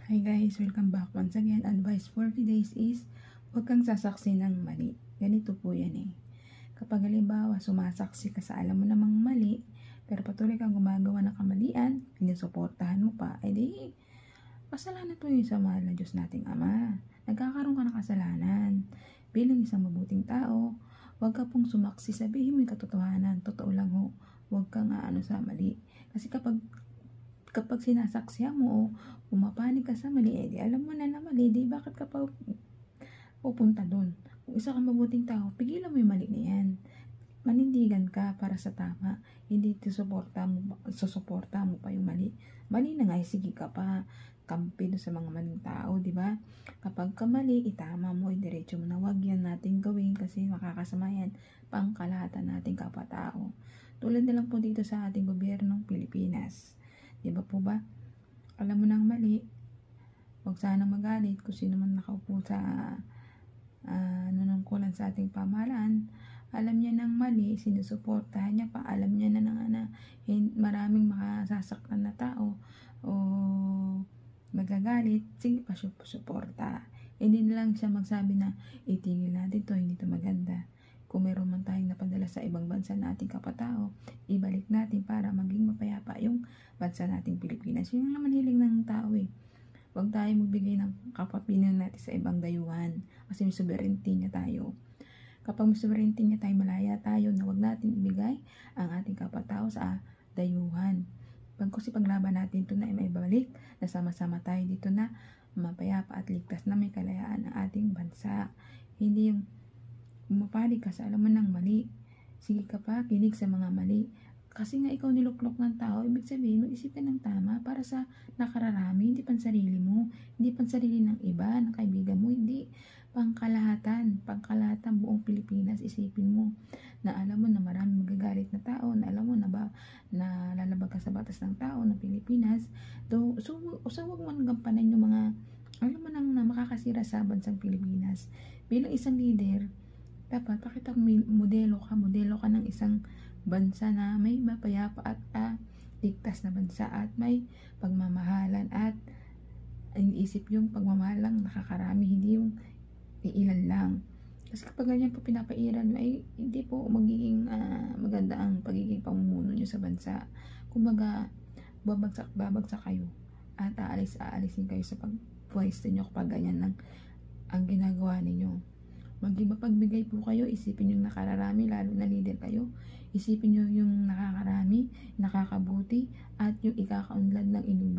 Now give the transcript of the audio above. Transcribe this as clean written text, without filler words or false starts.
Hi guys, welcome back once again. Advice for today's is huwag kang sasaksi ng mali. Ganito po yan eh. Kapag halimbawa sumasaksi ka sa alam mo namang mali, pero patuloy kang gumagawa ng kamalian, pinusuportahan mo pa, edi kasalanan po yun sa mahal na Diyos nating Ama. Nagkakaroon ka ng kasalanan. Bilang isang mabuting tao, huwag ka pong sumaksi, sabihin mo yung katotohanan. Totoo lang ho, huwag kang aano sa mali. Kasi kapag sinasaksihan mo o pumapanig ka sa mali, di alam mo na mali, di bakit ka pa pupunta dun? Kung isa kang mabuting tao, pigilan mo yung mali na yan. Manindigan ka para sa tama, hindi susuporta mo pa yung mali. Mali na nga, sige ka pa, kampi sa mga maling tao, di ba? Kapag ka mali, itama mo, idiretso mo na, wag yan natin gawin kasi makakasama yan pangkalahatan nating kapatao. Tulad na lang po dito sa ating gobyernong Pilipinas. Di ba po ba? Alam mo nang mali, huwag sana magalit kung sino man nakaupo sa nunungkulan sa ating pamahalaan. Alam niya nang mali, sinusuportahan niya pa, alam niya na maraming makasasaktan na tao o magagalit, sige pa suporta. Hindi na lang siya magsabi na itigil natin to, hindi to maganda. Kung meron man tayong napadala sa ibang bansa na ating kapatao, ibalik natin para maging mapayapa yung bansa nating Pilipinas. Yun naman hiling ng tao eh. Huwag tayo magbigay ng kapapinang natin sa ibang dayuhan kasi may sovereignty niya tayo. Kapag may sovereignty niya tayo, malaya tayo na huwag natin ibigay ang ating kapatao sa dayuhan. Kasi paglaban natin ito na may balik na sama-sama tayo dito na mapayapa at ligtas na may kalayaan ang ating bansa. Hindi yung mapalig ka sa alam mo ng mali. Sige ka pa, kinig sa mga mali. Kasi nga ikaw niluklok ng tao, ibig sabihin, mag-isip ka ng tama para sa nakararami, hindi pan sarili mo, hindi pan sarili ng iba, ng kaibigan mo, hindi pangkalahatan buong Pilipinas. Isipin mo na alam mo na marami magagalit na tao, na alam mo na na lalabag ka sa batas ng tao ng Pilipinas. So huwag mo gampanan yung mga alam mo nang na makakasira sa bansang Pilipinas. Bilang isang leader, dapat pakita modelo ka ng isang bansa na may mapayapa at ligtas na bansa at may pagmamahalan at iniisip yung pagmamahal lang nakakarami, hindi yung iilan lang. Kasi kapag ganyan po pinapairan ay hindi po magiging maganda ang pagiging pamumuno nyo sa bansa. Kumbaga babagsak kayo at aalisin kayo sa pagpwesto nyo kapag ganyan lang ang ginagawa ninyo. Magbibigay po kayo, isipin yung nakararami, lalo na leader kayo. Isipin nyo yung nakakarami, nakakabuti, at yung ikakaunlad ng inyong